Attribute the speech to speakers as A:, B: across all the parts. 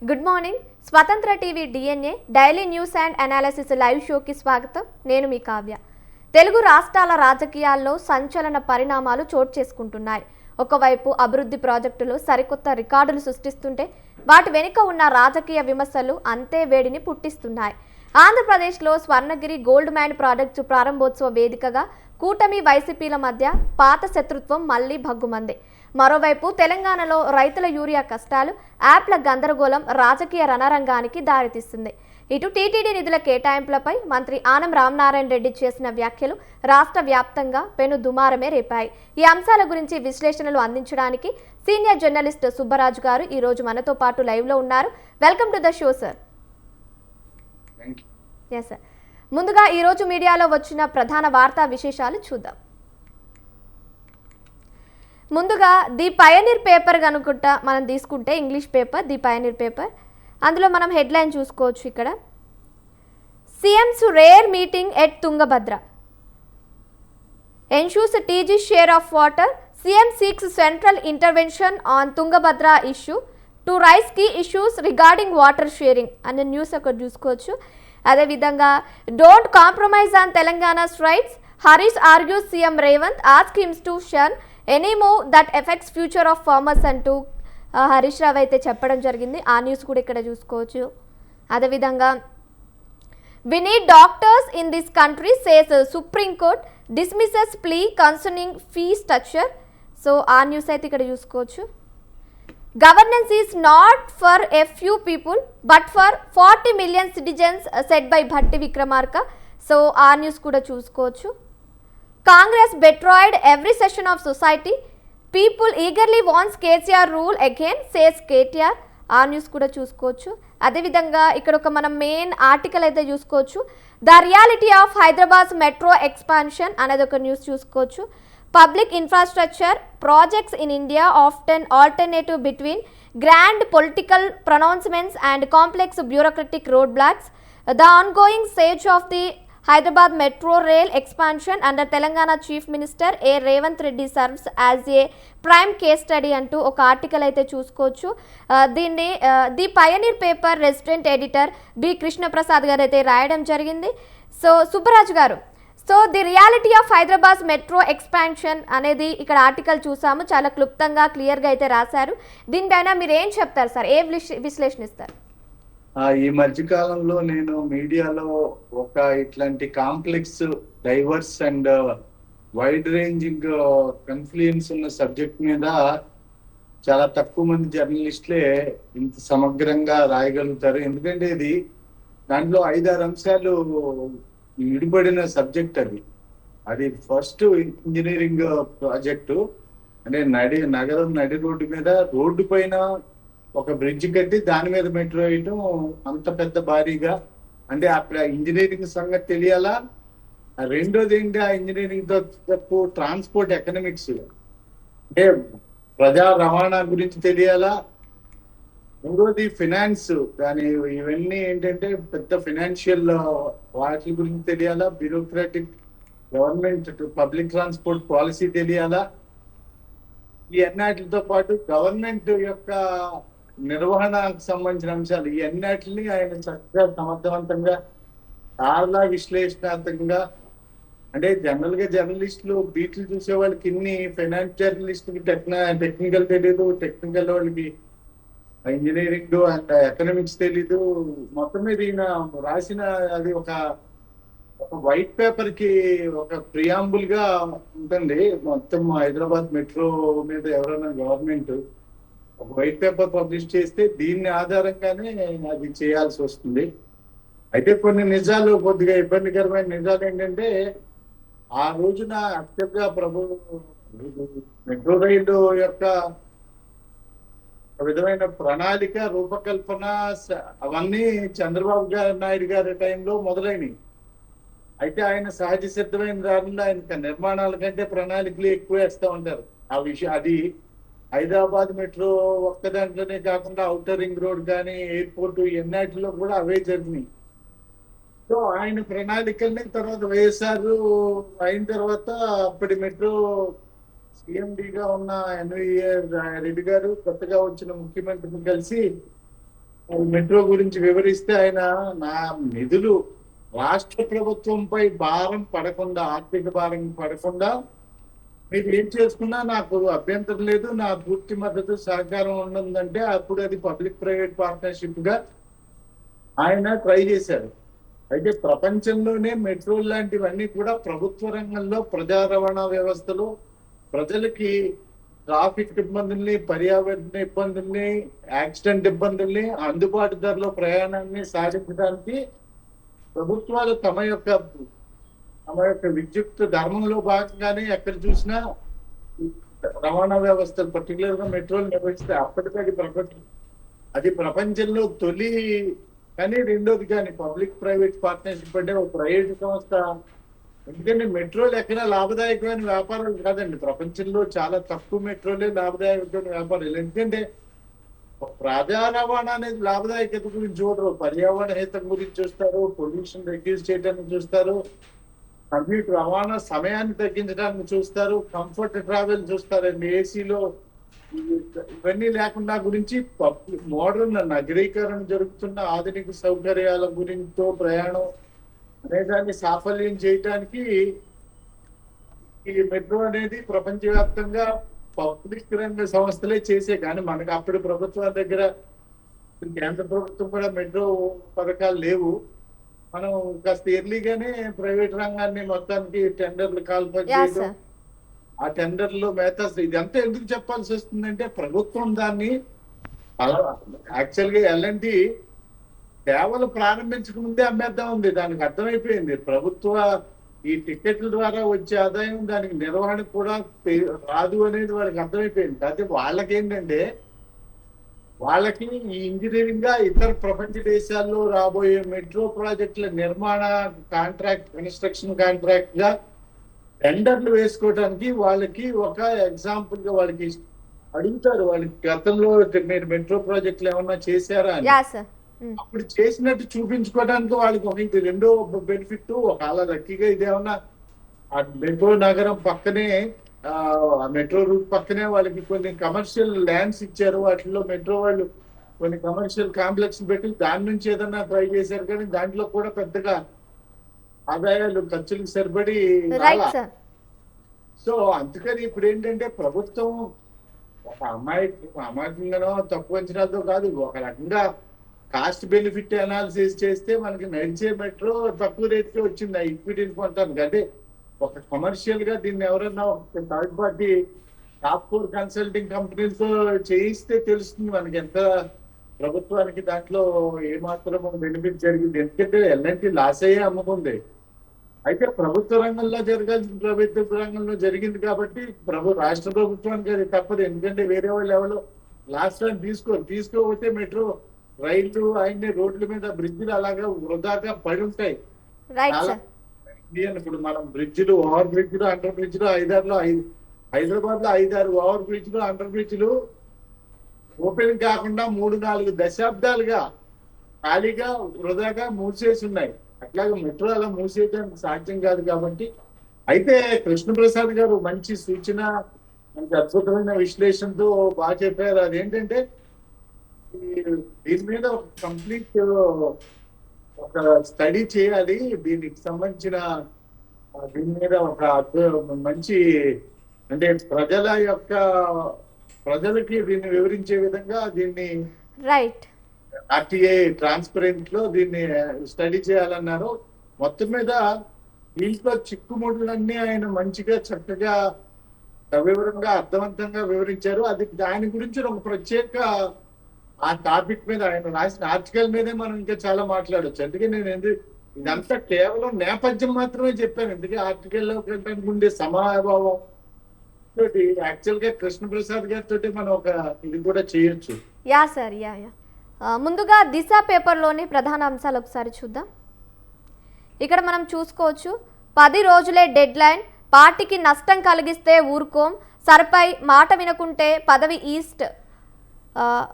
A: Good morning. Swatantra TV DNA daily news and analysis live షోకి స్వాగతం. నేను మీ కావ్య. తెలుగు రాష్ట్రాల రాజకీయాల్లో సంచలన పరిణామాలు చోటు చేసుకుంటున్నాయి. ఒకవైపు అభివృద్ధి ప్రాజెక్టులు సరికొత్త రికార్డులు సృష్టిస్తుంటే వాటి వెనుక ఉన్న రాజకీయ విమర్శలు అంతే వేడిని పుట్టిస్తున్నాయి. ఆంధ్రప్రదేశ్లో స్వర్ణగిరి గోల్డ్ మైన్ ప్రాజెక్టు ప్రారంభోత్సవ వేదికగా కూటమి వైసీపీల మధ్య పాత శత్రుత్వం మళ్లీ భగ్గుమంది. మరోవైపు తెలంగాణలో రైతుల యూరియా కష్టాలు, యాప్ల గందరగోళం రాజకీయ రణరంగానికి దారితీస్తుంది. ఇటు టీటీడీ నిధుల కేటాయింపులపై మంత్రి ఆనం రామనారాయణ రెడ్డి చేసిన వ్యాఖ్యలు రాష్ట్ర వ్యాప్తంగా పెను దుమారమే రేపాయి. ఈ అంశాల గురించి విశ్లేషణలు అందించడానికి సీనియర్ జర్నలిస్ట్ సుబ్బరాజు గారు ఈ రోజు మనతో పాటు లైవ్ లో ఉన్నారు. Welcome to the show sir. Yes sir. ముందుగా ఈ రోజు మీడియాలో వచ్చిన ప్రధాన వార్తా విశేషాలు చూద్దాం. ముందుగా ది పయనీర్ పేపర్ కనుకుంటా మనం తీసుకుంటే English paper the Pioneer paper, అందులో మనం హెడ్లైన్ చూసుకోవచ్చు. ఇక్కడ CMs rare meeting at Tungabhadra ensures TG share of water, CM seeks central intervention on Tungabhadra issue to raise key issues regarding water sharing అనే news అక్కడ చూసుకోవచ్చు. అదేవిధంగా don't compromise on Telangana's rights, Harish argues CM Revanth asks him to shun any move that affects future of farmers అంటూ హరీష్ రావు అయితే చెప్పడం జరిగింది. ఆ news కూడా ఇక్కడ చూసుకోవచ్చు. అదేవిధంగా we need doctors in this country says Supreme Court dismisses plea concerning fee structure. So ఆ న్యూస్ అయితే ఇక్కడ చూసుకోవచ్చు. Governance is not for a few people but for 40 million citizens said by Bhatti Vikramarka. So ఆ news కూడా చూసుకోవచ్చు. Congress betrayed every section of society. People eagerly wants KCR rule again, says KTR. ఆ news కూడా చూసుకోవచ్చు. అదేవిధంగా ఇక్కడ ఒక మనం మెయిన్ ఆర్టికల్ అయితే చూసుకోవచ్చు. The reality of Hyderabad metro expansion అనేది ఒక న్యూస్ చూసుకోవచ్చు. Public infrastructure projects in India often alternative between grand political pronouncements and complex bureaucratic roadblocks. The ongoing saga of the Hyderabad Metro Rail expansion under Telangana Chief Minister A. Revanth Reddy serves as a prime case study అంటూ ఒక article అయితే చూసుకోవచ్చు. దీన్ని the Pioneer paper resident editor B Krishnaprasad గారు అయితే రాయడం జరిగింది. So Subbaraju గారు, so the reality of Hyderabad metro expansion అనేది ఇక్కడ ఆర్టికల్ చూసాము. చాలా క్లుప్తంగా క్లియర్గా అయితే రాశారు. దీనిపైన మీరు ఏం చెప్తారు సార్, ఏ విశ్లేషణ ఇస్తారు?
B: ఈ మధ్య కాలంలో నేను మీడియాలో ఒక ఇట్లాంటి complex, divorce and wide ranging confluence ఉన్న సబ్జెక్ట్ మీద చాలా తక్కువ మంది జర్నలిస్టులే ఇంత సమగ్రంగా రాయగలుగుతారు. ఎందుకంటే ఇది దాంట్లో 5-6 అంశాలు విడిపడిన సబ్జెక్ట్. అది ఫస్ట్ ఇంజనీరింగ్ ప్రాజెక్టు, అంటే నగరం నడి రోడ్డు మీద, రోడ్డు పైన ఒక బ్రిడ్జ్ కట్టి దాని మీద మెట్రో వేయటం అంత పెద్ద భారీగా. అంటే అక్కడ ఇంజనీరింగ్ సంగతి తెలియాలా. రెండోది ఏంటి, ఆ ఇంజనీరింగ్ తో ట్రాన్స్పోర్ట్ ఎకనామిక్స్ అంటే ప్రజా రవాణా గురించి తెలియాలా. మూడోది ఫినాన్స్, దాని ఇవన్నీ ఏంటంటే పెద్ద ఫినాన్షియల్ వాటి గురించి తెలియాలా. Bureaucratic government public transport policy తెలియాలా. ఈ అన్నిటితో పాటు గవర్నమెంట్ యొక్క నిర్వహణకు సంబంధించిన అంశాలు, ఈ అన్నిటిని ఆయన చక్కగా సమర్థవంతంగా చాలా విశ్లేషణాత్మకంగా, అంటే జనరల్ గా జర్నలిస్టులు బీట్లు చూసే వాళ్ళకి ఇన్ని ఫైనాన్స్ జర్నలిస్టులకి టెక్నికల్ తెలియదు, టెక్నికల్ వాళ్ళకి ఇంజనీరింగ్ అండ్ ఎకనామిక్స్ తెలీదు. మొత్తం మీద ఈయన రాసిన అది ఒక వైట్ పేపర్ కి ఒక ప్రియాంబుల్ గా ఉంటుంది. మొత్తం హైదరాబాద్ మెట్రో మీద ఎవరైనా గవర్నమెంట్ ఒక వైట్ పేపర్ పబ్లిష్ చేస్తే దీన్ని ఆధారంగానే అది చేయాల్సి వస్తుంది. అయితే కొన్ని నిజాలు, కొద్దిగా ఇబ్బందికరమైన నిజాలు ఏంటంటే, ఆ రోజున యాక్చువల్గా మెట్రో రైలు యొక్క విధమైన ప్రణాళిక, రూపకల్పన అవన్నీ చంద్రబాబు నాయుడు గారి టైంలో మొదలైనవి. అయితే ఆయన సహజ సిద్ధమైన దానిలో ఆయన నిర్మాణాల కంటే ప్రణాళికలు ఎక్కువ వేస్తూ ఉంటారు. ఆ విషయం అది హైదరాబాద్ మెట్రో ఒక్క దాంట్లోనే కాకుండా ఔటర్ రింగ్ రోడ్ కానీ, ఎయిర్పోర్ట్, ఎన్నిటిలో కూడా అవే జరిగినాయి. సో ఆయన ప్రణాళికల్ని తర్వాత వైఎస్ఆర్ అయిన తర్వాత అప్పటి మెట్రో సీఎండిగా ఉన్న ఎన్వీఆర్ రెడ్డి గారు కొత్తగా వచ్చిన ముఖ్యమంత్రిని కలిసి మెట్రో గురించి వివరిస్తే ఆయన నా నిధులు రాష్ట్ర ప్రభుత్వంపై భారం పడకుండా, ఆర్థిక భారం పడకుండా మీరు ఏం చేసుకున్నా నాకు అభ్యంతరం లేదు, నా పూర్తి మద్దతు సహకారం ఉందంటే అప్పుడు అది పబ్లిక్ ప్రైవేట్ పార్ట్నర్షిప్ గా ఆయన ట్రై చేశారు. అయితే ప్రపంచంలోనే మెట్రో లాంటివన్నీ కూడా ప్రభుత్వ రంగంలో ప్రజా రవాణా వ్యవస్థలో ప్రజలకి ట్రాఫిక్ ఇబ్బందుల్ని, పర్యావరణ ఇబ్బందుల్ని, యాక్సిడెంట్ ఇబ్బందుల్ని, అందుబాటు ధరలో ప్రయాణాన్ని సాధించడానికి ప్రభుత్వాలు తమ యొక్క విద్యుత్ ధర్మంలో భాగంగానే ఎక్కడ చూసినా రవాణా వ్యవస్థలు పర్టికులర్ గా మెట్రోలు నిర్వహిస్తే అప్పటికి అది ప్రపంచంలో తొలి కానీ రెండోది కానీ పబ్లిక్ ప్రైవేట్ పార్ట్నర్షిప్ అంటే ఒక ప్రైవేట్ సంస్థ. ఎందుకంటే మెట్రోలు ఎక్కడ లాభదాయకమైన వ్యాపారాలు కాదండి, ప్రపంచంలో చాలా తక్కువ మెట్రోలే లాభదాయకమైన వ్యాపారాలు. ఎందుకంటే ప్రజా రవాణా అనేది లాభదాయకత గురించి చూడరు, పర్యావరణ హితం గురించి చూస్తారు, పొల్యూషన్ రెడ్యూస్ చేయడానికి చూస్తారు, కమ్యూట్ రవాణా సమయాన్ని తగ్గించడానికి చూస్తారు, కంఫర్ట్ ట్రావెల్ చూస్తారండి. ఏసీలో ఇవన్నీ లేకుండా గురించి మోడర్న్ నగరీకరణ జరుగుతున్న ఆధునిక సౌకర్యాల గురించో ప్రయాణం అనేదాన్ని సాఫల్యం చేయటానికి ఈ మెట్రో అనేది ప్రపంచవ్యాప్తంగా పబ్లిక్ రంగ సంస్థలే చేసే. కానీ మనకు అప్పుడు ప్రభుత్వాల దగ్గర, కేంద్ర ప్రభుత్వం కూడా మెట్రో పథకాలు లేవు. మనం కాస్త ఎర్లీగానే ప్రైవేట్ రంగాన్ని మొత్తానికి టెండర్లు కాల్పడి చేయడం, ఆ టెండర్లో మేతాస్ ఇదంతా ఎందుకు చెప్పాల్సి వస్తుందంటే ప్రభుత్వం దాన్ని యాక్చువల్ గా ఎల్ఎన్టీ సేవలు ప్రారంభించక ముందే అమ్మేద్దాం ఉంది. దానికి అర్థమైపోయింది ప్రభుత్వ ఈ టికెట్ల ద్వారా వచ్చే ఆదాయం దానికి నిర్వహణ కూడా రాదు అనేది వాళ్ళకి అర్థమైపోయింది. అయితే వాళ్ళకేంటంటే వాళ్ళకి ఈ ఇంజనీరింగ్ గా ఇతర ప్రపంచ దేశాల్లో రాబోయే మెట్రో ప్రాజెక్టుల నిర్మాణ కాంట్రాక్ట్, కన్స్ట్రక్షన్ కాంట్రాక్ట్ గా టెండర్లు వేసుకోవడానికి వాళ్ళకి ఒక ఎగ్జాంపుల్ గా వాళ్ళకి అడుగుతారు. వాళ్ళకి గతంలో మీరు మెట్రో ప్రాజెక్టులు ఏమన్నా చేశారా అని. అప్పుడు చేసినట్టు చూపించుకోవడానికి వాళ్ళకి ఒక ఇది రెండో బెనిఫిట్. ఒకవేళ లక్కీగా ఇదేమన్నా ఆ మెట్రో నగరం పక్కనే, ఆ మెట్రో రూట్ పక్కనే వాళ్ళకి కొన్ని కమర్షియల్ ల్యాండ్స్ ఇచ్చారు, వాటిలో మెట్రో వాళ్ళు కొన్ని కమర్షియల్ కాంప్లెక్స్ పెట్టి దాని నుంచి ఏదన్నా ట్రై చేశారు. కానీ దాంట్లో కూడా పెద్దగా ఆదాయాలు ఖర్చులకు సరిపడి రాలా. సో అందుకని ఇప్పుడు ఏంటంటే ప్రభుత్వం ఒక అమాయకంగానో తక్కువ అంచనాలతో కాదు, ఒక రకంగా కాస్ట్ బెనిఫిట్ అనాలిసిస్ చేస్తే మనకి నడిచే మెట్రో తక్కువ రేట్కి వచ్చింది. ఆ ఈక్విటీని పొందడానికి అంటే ఒక కమర్షియల్ గా దీన్ని ఎవరన్నా ఒక థర్డ్ పార్టీ టాప్ 4 కన్సల్టింగ్ కంపెనీలతో చేయిస్తే తెలుస్తుంది మనకి ఎంత ప్రభుత్వానికి దాంట్లో ఏమాత్రం బెనిఫిట్ జరిగింది. ఎందుకంటే ఎల్ఎన్టీ లాస్ అయ్యే అమ్ముకుంది. అయితే ప్రభుత్వ రంగంలో జరగాల్సిన ప్రభుత్వ రంగంలో జరిగింది కాబట్టి రాష్ట్ర ప్రభుత్వానికి అది తప్పదు. ఎందుకంటే వేరే వాళ్ళు ఎవరో లాస్ట్ టైం తీసుకోకపోతే మెట్రో రైళ్లు ఆయన్ని రోడ్ల మీద బ్రిడ్జిలు అలాగా వృధాగా పడి ఉంటాయి. ఇప్పుడు మనం బ్రిడ్జిలు, ఓవర్ బ్రిడ్జిలు, అండర్ బ్రిడ్జిలు హైదరాబాద్ లో 5-6 ఓవర్ బ్రిడ్జిలు, అండర్ బ్రిడ్జిలు ఓపెన్ కాకుండా 3-4 దశాబ్దాలుగా ఖాళీగా వృధాగా మూసేసి ఉన్నాయి. అట్లాగే మెట్రో అలా మూసేయడానికి సాధ్యం కాదు కాబట్టి. అయితే కృష్ణప్రసాద్ గారు మంచి సూచన, మంచి అద్భుతమైన విశ్లేషణతో బాగా చెప్పారు. అదేంటంటే దీని మీద ఒక కంప్లీట్ ఒక స్టడీ చేయాలి, దీనికి సంబంధించిన దీని మీద ఒక మంచి అంటే ప్రజలకి దీన్ని వివరించే విధంగా దీన్ని ఆర్టీఐ ట్రాన్స్పరెంట్ లో దీన్ని స్టడీ చేయాలన్నారు. మొత్తం మీద దీంట్లో చిక్కుముడులన్నీ ఆయన మంచిగా చక్కగా సవివరంగా అర్థవంతంగా వివరించారు. అది దాని గురించి ఒక ప్రత్యేక ఆ టాపిక్ మీద ఆయన రాసిన ఆర్టికల్ మీదే మనం ఇంకా చాలా మాట్లాడొచ్చు. అందుకే నేను ఇదంతా కేవలం నేపథ్యం మాత్రమే చెప్పాను. ఎందుకంటే ఆర్టికల్లో ఉండే సమాభావం తోటి యాక్చువల్ గా కృష్ణప్రసాద్ గారితో మనం ఒక ఇది కూడా చేయొచ్చు.
A: ముందుగా దిశ పేపర్లోని ప్రధాన అంశాలు ఒకసారి చూద్దాం. ఇక్కడ మనం చూసుకోవచ్చు, 10 రోజులే డెడ్ లైన్, పార్టీకి నష్టం కలిగిస్తే ఊరుకోం, సర్పై మాట వినకుంటే పదవి ఈస్ట్,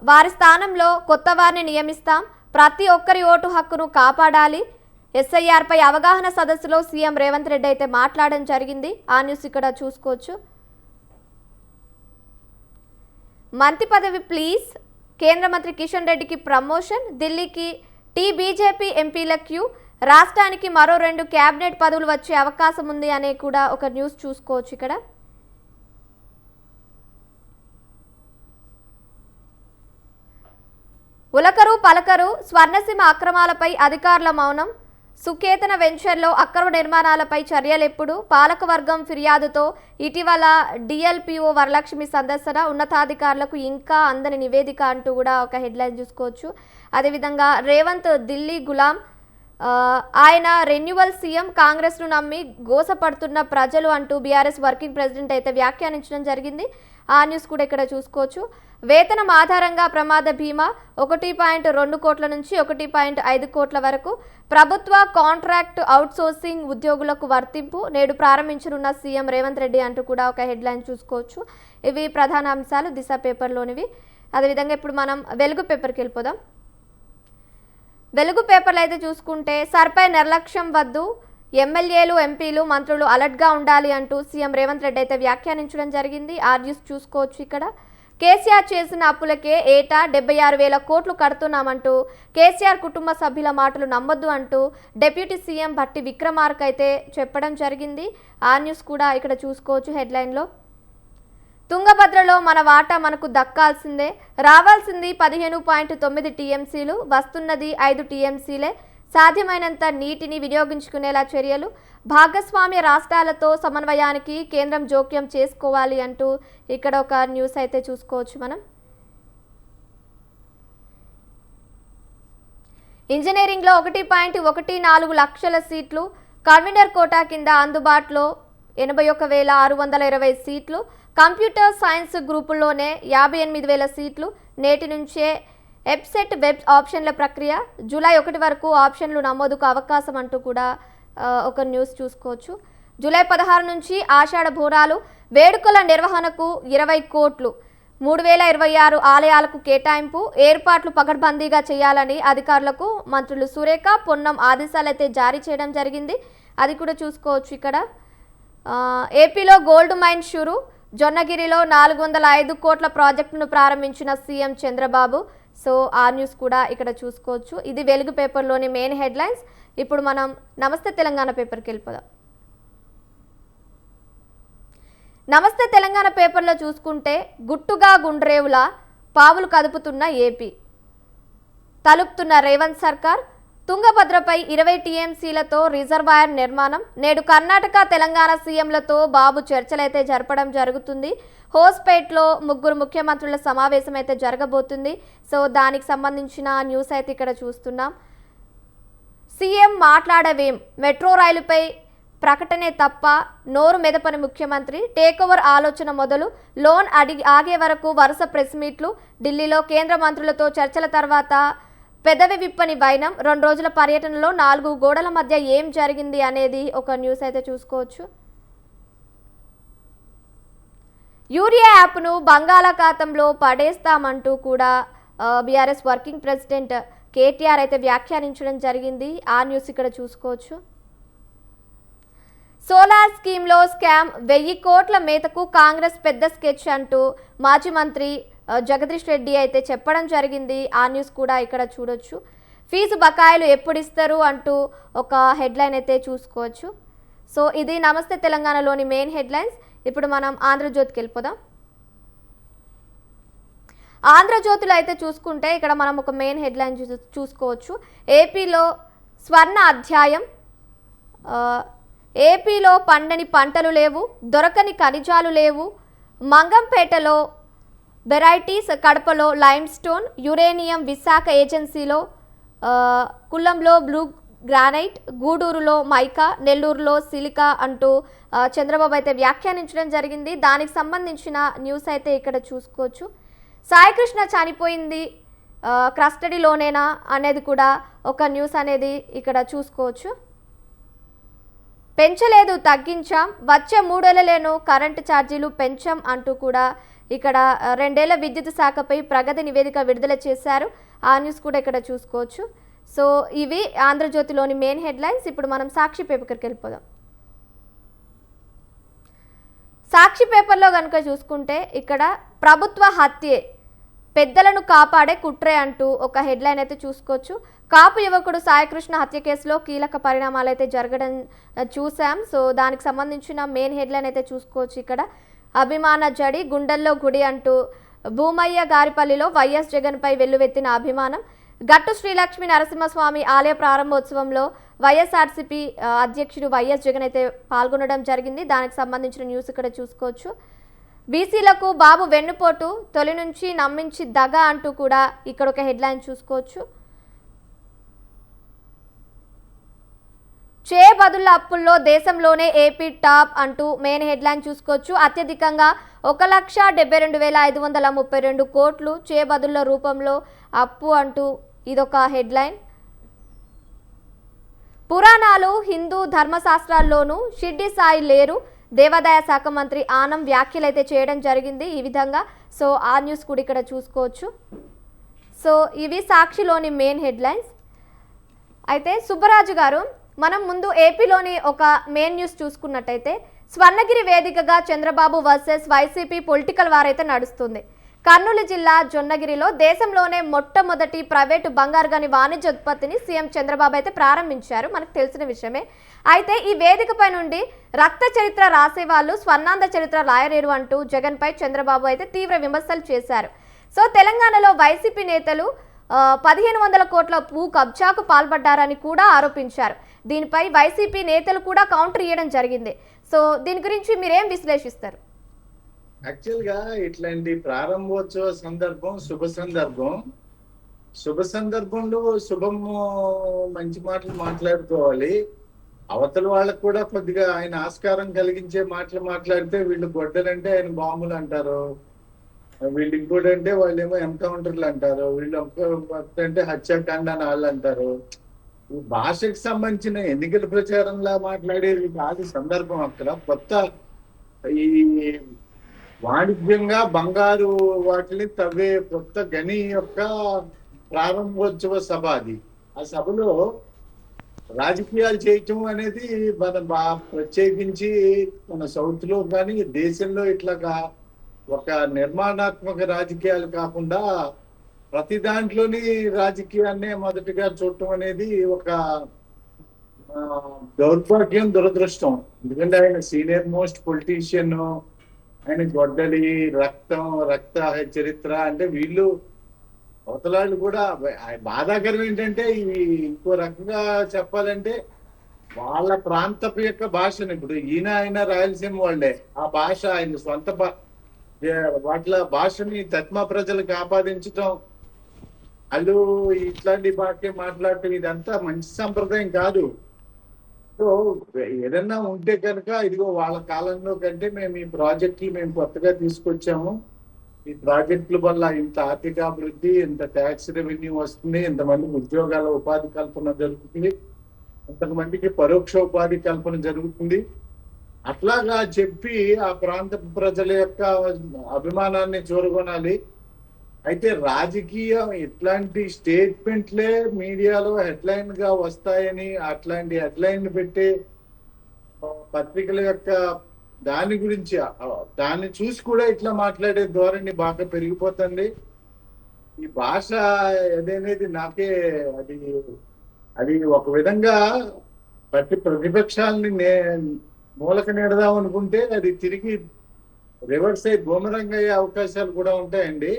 A: వారి స్థానంలో కొత్త వారిని నియమిస్తాం, ప్రతి ఒక్కరి ఓటు హక్కును కాపాడాలి, ఎస్ఐఆర్పై అవగాహన సదస్సులో సీఎం రేవంత్ రెడ్డి అయితే మాట్లాడడం జరిగింది. ఆ న్యూస్ ఇక్కడ చూసుకోవచ్చు. మంత్రి పదవి ప్లీజ్, కేంద్ర మంత్రి కిషన్ రెడ్డికి ప్రమోషన్, ఢిల్లీకి బీజేపీ ఎంపీల క్యూ, రాష్ట్రానికి మరో 2 క్యాబినెట్ పదవులు వచ్చే అవకాశం ఉంది అనే కూడా ఒక న్యూస్ చూసుకోవచ్చు ఇక్కడ. ఉలకరు పలకరు స్వర్ణసీమ అక్రమాలపై అధికారుల మౌనం, సుకేతన వెంచర్లో అక్రమ నిర్మాణాలపై చర్యలెప్పుడు, పాలకవర్గం ఫిర్యాదుతో ఇటీవల డిఎల్పిఓ వరలక్ష్మి సందర్శన, ఉన్నతాధికారులకు ఇంకా అందని నివేదిక అంటూ కూడా ఒక హెడ్లైన్ చూసుకోవచ్చు. అదేవిధంగా రేవంత్ ఢిల్లీ గులాం, ఆయన రెన్యువల్ సీఎం, కాంగ్రెస్ను నమ్మి గోసపడుతున్న ప్రజలు అంటూ బీఆర్ఎస్ వర్కింగ్ ప్రెసిడెంట్ అయితే వ్యాఖ్యానించడం జరిగింది. ఆ న్యూస్ కూడా ఇక్కడ చూసుకోవచ్చు. వేతనం ఆధారంగా ప్రమాద బీమా 1.2 కోట్ల నుంచి 1.5 కోట్ల వరకు ప్రభుత్వ కాంట్రాక్ట్ అవుట్సోర్సింగ్ ఉద్యోగులకు వర్తింపు, నేడు ప్రారంభించనున్న సీఎం రేవంత్ రెడ్డి అంటూ కూడా ఒక హెడ్లైన్ చూసుకోవచ్చు. ఇవి ప్రధాన అంశాలు దిశ పేపర్లోనివి. అదేవిధంగా ఇప్పుడు మనం వెలుగు పేపర్కి వెళ్ళిపోదాం. వెలుగు పేపర్లు అయితే చూసుకుంటే, సర్పై నిర్లక్ష్యం వద్దు, ఎమ్మెల్యేలు ఎంపీలు మంత్రులు అలర్ట్గా ఉండాలి అంటూ సీఎం రేవంత్ రెడ్డి అయితే వ్యాఖ్యానించడం జరిగింది. ఆ న్యూస్ చూసుకోవచ్చు ఇక్కడ. కేసీఆర్ చేసిన అప్పులకే ఏటా 76,000 కోట్లు కడుతున్నామంటూ కేసీఆర్ కుటుంబ సభ్యుల మాటలు నమ్మొద్దు అంటూ డిప్యూటీ సీఎం భట్టి విక్రమార్క అయితే చెప్పడం జరిగింది. ఆ న్యూస్ కూడా ఇక్కడ చూసుకోవచ్చు హెడ్లైన్లో. తుంగభద్రలో మన వాటా మనకు దక్కాల్సిందే, రావాల్సింది 15.9 టీఎంసీలు, వస్తున్నది 5 టీఎంసీలే, సాధ్యమైనంత నీటిని వినియోగించుకునేలా చర్యలు, భాగస్వామ్య రాష్ట్రాలతో సమన్వయానికి కేంద్రం జోక్యం చేసుకోవాలి అంటూ ఇక్కడ ఒక న్యూస్ అయితే చూసుకోవచ్చు మనం. ఇంజనీరింగ్లో 1.14 లక్షల సీట్లు, కన్వీనర్ కోటా కింద అందుబాటులో 81,620 సీట్లు, కంప్యూటర్ సైన్స్ గ్రూపుల్లోనే 58,000 సీట్లు, నేటి నుంచే వెబ్సైట్ వెబ్ ఆప్షన్ల ప్రక్రియ, జూలై 1 వరకు ఆప్షన్లు నమోదుకు అవకాశం అంటూ కూడా ఒక న్యూస్ చూసుకోవచ్చు. జూలై 16 నుంచి ఆషాఢ బోనాలు వేడుకల నిర్వహణకు 20 కోట్లు, 3,026 ఆలయాలకు కేటాయింపు, ఏర్పాట్లు పకడ్బందీగా చేయాలని అధికారులకు మంత్రులు సురేఖ, పొన్నం ఆదేశాలు అయితే జారీ చేయడం జరిగింది. అది కూడా చూసుకోవచ్చు ఇక్కడ. ఏపీలో గోల్డ్ మైన్ షురు, జొన్నగిరిలో 405 కోట్ల ప్రాజెక్టును ప్రారంభించిన సీఎం చంద్రబాబు. సో ఆ న్యూస్ కూడా ఇక్కడ చూసుకోవచ్చు. ఇది వెలుగు పేపర్లోని మెయిన్ హెడ్లైన్స్. ఇప్పుడు మనం నమస్తే తెలంగాణ పేపర్కి వెళ్ళిపోదాం. నమస్తే తెలంగాణ పేపర్లో చూసుకుంటే, గుట్టుగా గుండ్రేవులా పావులు కదుపుతున్న ఏపీ, తలుపుతున్న రేవంత్ సర్కార్, తుంగభద్రపై 20 టీఎంసీలతో రిజర్వాయర్ నిర్మాణం, నేడు కర్ణాటక తెలంగాణ సీఎంలతో బాబు చర్చలైతే జరపడం జరుగుతుంది. హోస్పేట్లో 3 ముఖ్యమంత్రుల సమావేశం అయితే జరగబోతుంది. సో దానికి సంబంధించిన న్యూస్ అయితే ఇక్కడ చూస్తున్నాం. సీఎం మాట్లాడవేం, మెట్రో రైలుపై ప్రకటనే తప్ప నోరు మెదపని ముఖ్యమంత్రి, టేక్ ఓవర్ ఆలోచన మొదలు, లోన్ ఆగే వరకు వరుస ప్రెస్ మీట్లు, ఢిల్లీలో కేంద్ర మంత్రులతో చర్చల తర్వాత పెదవి విప్పని వైనం, 2 రోజుల పర్యటనలో 4 గోడల మధ్య ఏం జరిగింది అనేది ఒక న్యూస్ అయితే చూసుకోవచ్చు. యూరియా యాప్ను బంగాళాఖాతంలో పడేస్తామంటూ కూడా బీఆర్ఎస్ వర్కింగ్ ప్రెసిడెంట్ కేటీఆర్ అయితే వ్యాఖ్యానించడం జరిగింది. ఆ న్యూస్ ఇక్కడ చూసుకోవచ్చు. సోలార్ స్కీమ్లో స్కామ్, 1000 కోట్ల మేతకు కాంగ్రెస్ పెద్ద స్కెచ్ అంటూ మాజీ మంత్రి జగదీష్ రెడ్డి అయితే చెప్పడం జరిగింది. ఆ న్యూస్ కూడా ఇక్కడ చూడొచ్చు. ఫీజు బకాయిలు ఎప్పుడు ఇస్తారు అంటూ ఒక హెడ్లైన్ అయితే చూసుకోవచ్చు. సో ఇది నమస్తే తెలంగాణలోని మెయిన్ హెడ్లైన్స్. ఇప్పుడు మనం ఆంధ్రజ్యోతికి వెళ్ళిపోదాం. ఆంధ్రజ్యోతిలో అయితే చూసుకుంటే ఇక్కడ మనం ఒక మెయిన్ హెడ్లైన్ చూసుకోవచ్చు. ఏపీలో స్వర్ణ అధ్యాయం, ఏపీలో పండని పంటలు లేవు, దొరకని ఖనిజాలు లేవు, మంగంపేటలో వెరైటీస్, కడపలో లైమ్ స్టోన్, యురేనియం, విశాఖ ఏజెన్సీలో కుల్లంలో బ్లూ గ్రానైట్, గూడూరులో మైకా, నెల్లూరులో సిలికా అంటూ చంద్రబాబు అయితే వ్యాఖ్యానించడం జరిగింది. దానికి సంబంధించిన న్యూస్ అయితే ఇక్కడ చూసుకోవచ్చు. సాయికృష్ణ చనిపోయింది కస్టడీలోనేనా అనేది కూడా ఒక న్యూస్ అనేది ఇక్కడ చూసుకోవచ్చు. పెంచలేదు తగ్గించాం, వచ్చే 3 ఏళ్లలోనూ కరెంటు ఛార్జీలు పెంచాం అంటూ కూడా ఇక్కడ 2 ఏళ్ల విద్యుత్ శాఖపై ప్రగతి నివేదిక విడుదల చేశారు. ఆ న్యూస్ కూడా ఇక్కడ చూసుకోవచ్చు. సో ఇవి ఆంధ్రజ్యోతిలోని మెయిన్ హెడ్లైన్స్. ఇప్పుడు మనం సాక్షి పేపర్కి వెళ్ళిపోదాం. సాక్షి పేపర్లో కనుక చూసుకుంటే ఇక్కడ ప్రభుత్వ హత్యే, పెద్దలను కాపాడే కుట్రే అంటూ ఒక హెడ్లైన్ అయితే చూసుకోవచ్చు. కాపు యువకుడు సాయికృష్ణ హత్య కేసులో కీలక పరిణామాలు అయితే జరగడం చూసాం. సో దానికి సంబంధించిన మెయిన్ హెడ్లైన్ అయితే చూసుకోవచ్చు. ఇక్కడ అభిమాన జడి గుండెల్లో గుడి అంటూ భూమయ్య గారిపల్లిలో వైఎస్ జగన్పై వెల్లువెత్తిన అభిమానం. గట్టు శ్రీలక్ష్మీ నరసింహస్వామి ఆలయ ప్రారంభోత్సవంలో వైఎస్ఆర్సీపీ అధ్యక్షుడు వైఎస్ జగన్ అయితే పాల్గొనడం జరిగింది. దానికి సంబంధించిన న్యూస్ ఇక్కడ చూసుకోవచ్చు. బీసీలకు బాబు వెన్నుపోటు తొలి నుంచి నమ్మించి దగ అంటూ కూడా ఇక్కడ ఒక హెడ్లైన్ చూసుకోవచ్చు. చేయబదుల అప్పుల్లో దేశంలోనే ఏపీ టాప్ అంటూ మెయిన్ హెడ్లైన్ చూసుకోవచ్చు. అత్యధికంగా 1,72,532 కోట్లు చేయబదుల రూపంలో అప్పు అంటూ ఇదొక హెడ్లైన్. పురాణాలు హిందూ ధర్మశాస్త్రాల్లోనూ షిర్డి సాయి లేరు, దేవాదాయ శాఖ మంత్రి ఆనం వ్యాఖ్యలైతే చేయడం జరిగింది ఈ విధంగా. సో ఆ న్యూస్ కూడా ఇక్కడ చూసుకోవచ్చు. సో ఇవి సాక్షిలోని మెయిన్ హెడ్లైన్స్. అయితే సుబ్బరాజు గారు, మనం ముందు ఏపీలోని ఒక మెయిన్ న్యూస్ చూసుకున్నట్టయితే స్వర్ణగిరి వేదికగా Chandrababu versus YCP political war అయితే నడుస్తుంది. కర్నూలు జిల్లా జొన్నగిరిలో దేశంలోనే మొట్టమొదటి ప్రైవేటు బంగారు గని వాణిజ్య ఉత్పత్తిని సీఎం చంద్రబాబు అయితే ప్రారంభించారు, మనకు తెలిసిన విషయమే. అయితే ఈ వేదికపై నుండి రక్త చరిత్ర రాసేవాళ్ళు స్వర్ణాంధ చరిత్ర రాయలేరు అంటూ జగన్పై చంద్రబాబు అయితే తీవ్ర విమర్శలు చేశారు. సో తెలంగాణలో వైసీపీ నేతలు 1,500 కోట్ల భూ కబ్జాకు పాల్పడ్డారని కూడా ఆరోపించారు. దీనిపై వైసీపీ నేతలు కూడా కౌంటర్ ఇవ్వడం జరిగింది. సో దీని గురించి మీరేం విశ్లేషిస్తారు?
B: యాక్చువల్గా ఇట్లాంటి ప్రారంభోత్సవ సందర్భం శుభ సందర్భంలో శుభము మంచి మాటలు మాట్లాడుకోవాలి. అవతల వాళ్ళకు కూడా కొద్దిగా ఆయన ఆస్కారం కలిగించే మాటలు మాట్లాడితే వీళ్ళు గొడ్డలంటే ఆయన బాంబులు అంటారు, వీళ్ళు ఇంకోటి అంటే వాళ్ళేమో ఎన్కౌంటర్లు అంటారు, వీళ్ళు అంటే హత్యాకాండ అని వాళ్ళు అంటారు. ఈ భాషకు సంబంధించిన ఎన్నికల ప్రచారంలా మాట్లాడేది కాదు సందర్భం. అక్కడ కొత్త ఈ వాణిజ్యంగా బంగారు వాటిని తవ్వే కొత్త గని యొక్క ప్రారంభోత్సవ సభ అది. ఆ సభలో రాజకీయాలు చేయటం అనేది మన ప్రత్యేకించి మన సౌత్ లో కానీ దేశంలో ఇట్లాగా ఒక నిర్మాణాత్మక రాజకీయాలు కాకుండా ప్రతి దాంట్లోని రాజకీయాన్నే మొదటిగా చూడటం అనేది ఒక దౌర్భాగ్యం, దురదృష్టం. ఎందుకంటే ఆయన సీనియర్ మోస్ట్ పొలిటీషియన్, ఆయన గొడ్డలి రక్త చరిత్ర అంటే వీళ్ళు అవతలాళ్ళు కూడా. బాధాకరం ఏంటంటే ఇవి ఇంకో రకంగా చెప్పాలంటే వాళ్ళ ప్రాంతపు యొక్క భాషను, ఇప్పుడు ఆయన రాయలసీమ వాళ్ళే, ఆ భాష ఆయన సొంత వాటిల భాషని తత్మా ప్రజలకు ఆపాదించటం, వాళ్ళు ఇట్లాంటి భాష మాట్లాడటం ఇదంతా మంచి సంప్రదాయం కాదు. సో ఏదన్నా ఉంటే కనుక ఇదిగో వాళ్ళ కాలంలో కంటే మేము ఈ ప్రాజెక్టులు మేము కొత్తగా తీసుకొచ్చాము, ఈ ప్రాజెక్టుల వల్ల ఇంత ఆర్థికాభివృద్ధి, ఇంత ట్యాక్స్ రెవెన్యూ వస్తుంది, ఇంతమందికి ఉద్యోగాల ఉపాధి కల్పన జరుగుతుంది, ఇంతమందికి పరోక్ష ఉపాధి కల్పన జరుగుతుంది, అట్లాగా చెప్పి ఆ ప్రాంత ప్రజల యొక్క అభిమానాన్ని చూరగొనాలి. అయితే రాజకీయం ఇట్లాంటి స్టేట్మెంట్లే మీడియాలో హెడ్లైన్ గా వస్తాయని అట్లాంటి హెడ్లైన్ పెట్టే పత్రికల యొక్క దాని గురించి దాన్ని చూసి కూడా ఇట్లా మాట్లాడే ధోరణి బాగా పెరిగిపోతుంది. ఈ భాష ఏదనేది నాకే అది ఒక విధంగా ప్రతిపక్షాలని మూలక నెడదాం అనుకుంటే అది తిరిగి రివర్స్ అయి బూమరంగ్ అయ్యే అవకాశాలు కూడా ఉంటాయండి.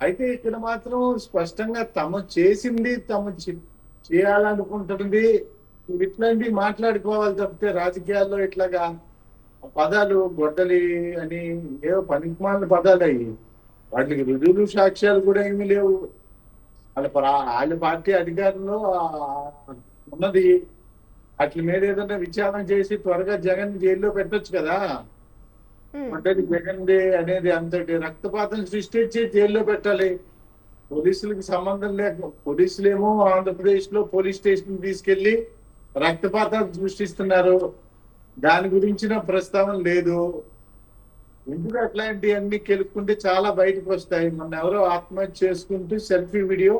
B: అయితే ఇక్కడ మాత్రం స్పష్టంగా తమ చేసింది తమ చేయాలనుకుంటుంది ఇట్లాంటివి మాట్లాడుకోవాలి తప్పితే రాజకీయాల్లో ఇట్లాగా పదాలు గొడ్డలి అని ఏవో పనికిమాలిన పదాలు అయ్యి వాటికి రుజువులు సాక్ష్యాలు కూడా ఏమీ లేవు. వాళ్ళ పార్టీ అధికారంలో ఉన్నది, వాటి మీద ఏదైనా విచారణ చేసి త్వరగా జగన్ జైల్లో పెట్టొచ్చు కదా. అంటే జగన్ అనేది అంతటి రక్తపాతం సృష్టించి జైల్లో పెట్టాలి. పోలీసులకు సంబంధం లేక పోలీసులేమో ఆంధ్రప్రదేశ్ లో పోలీస్ స్టేషన్ తీసుకెళ్లి రక్తపాతాలు సృష్టిస్తున్నారు, దాని గురించిన ప్రస్తావన లేదు. ఎందుకు అట్లాంటివన్నీ కెలుక్కుంటే చాలా బయటకు వస్తాయి. మొన్న ఎవరో ఆత్మహత్య చేసుకుంటూ సెల్ఫీ వీడియో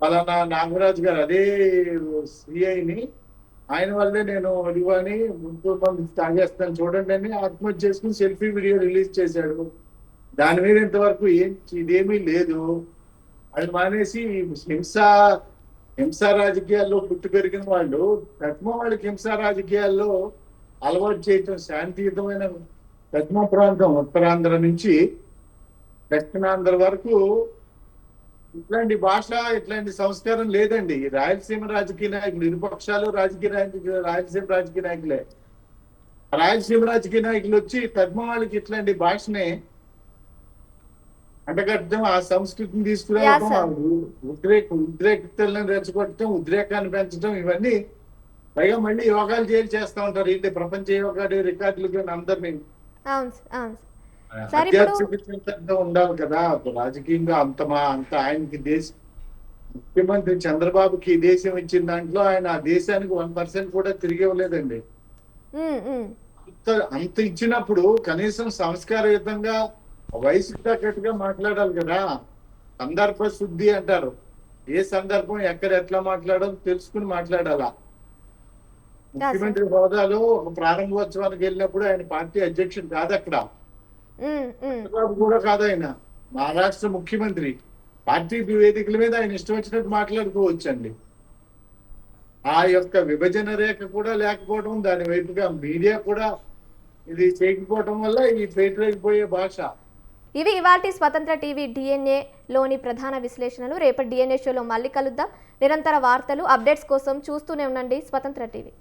B: పలానా నాగరాజు గారు అదే సిఐని ఆయన వల్లే నేను ఇవ్వని ఇంకో మంది తాగేస్తాను చూడండి అని ఆత్మహత్య చేసుకుని సెల్ఫీ వీడియో రిలీజ్ చేశాడు. దాని మీద ఇంతవరకు ఇదేమీ లేదు. అది మానేసి హింసా రాజకీయాల్లో పుట్టి పెరిగిన వాళ్ళు ప్రథమ వాళ్ళకి హింసా రాజకీయాల్లో అలవాటు చేయటం శాంతియుతమైన ప్రథమ ప్రాంతం ఉత్తరాంధ్ర నుంచి దక్షిణాంధ్ర వరకు ఇట్లాంటి భాష ఇట్లాంటి సంస్కారం లేదండి. రాయలసీమ రాజకీయ నాయకులు ఇరుపక్షాలు రాయలసీమ రాజకీయ నాయకులే. రాయలసీమ రాజకీయ నాయకులు వచ్చి ప్రథమ వాళ్ళకి ఇట్లాంటి భాషని అంటగట్టడం, ఆ సంస్కృతిని తీసుకురావడం,
A: sir.
B: ఉద్రేకతలను రెచ్చగొట్టడం, ఉద్రేకాన్ని పెంచడం, ఇవన్నీ పైగా మళ్ళీ యోగాలు చేస్తా ఉంటారు. ఇది ప్రపంచ యోగా రికార్డులు అందరినీ
A: అవును అవును సార్. ఇప్పుడు
B: ఆధ్యాత్మికంగా ఉండాలి కదా రాజకీయంగా. అంత ఆయనకి ముఖ్యమంత్రి చంద్రబాబుకి ఈ దేశం ఇచ్చిన దాంట్లో ఆయన ఆ దేశానికి 1% కూడా తిరిగి ఇవ్వలేదండి. అంత ఇచ్చినప్పుడు కనీసం సంస్కారయుతంగా వయసుకు తగ్గట్టుగా మాట్లాడాలి కదా. సందర్భ శుద్ధి అంటారు. ఏ సందర్భం ఎక్కడ ఎట్లా మాట్లాడాలో తెలుసుకుని మాట్లాడాలా. ముఖ్యమంత్రి హోదాలో ఒక ప్రారంభోత్సవానికి వెళ్ళినప్పుడు ఆయన పార్టీ అధ్యక్షుడు కాదు, అక్కడ చంద్రబాబు కూడా కాదు, ఆయన మహారాష్ట్ర ముఖ్యమంత్రి. పార్టీ వేదికల మీద ఆయన ఇష్టం వచ్చినట్టు మాట్లాడుకోవచ్చండి. ఆ యొక్క విభజన రేఖ కూడా లేకపోవడం, దాని వైపుగా మీడియా కూడా ఇది చేయకపోవడం వల్ల ఈ పేటరేగిపోయే భాష.
A: ఇవి ఇవాల్టి స్వతంత్ర టీవీ DNA లోని ప్రధాన విశ్లేషణలు. రేపటి DNA షోలో మళ్ళీ కలుద్దాం. నిరంతర వార్తలు అప్డేట్స్ కోసం చూస్తూనే ఉండండి స్వతంత్ర టీవీ.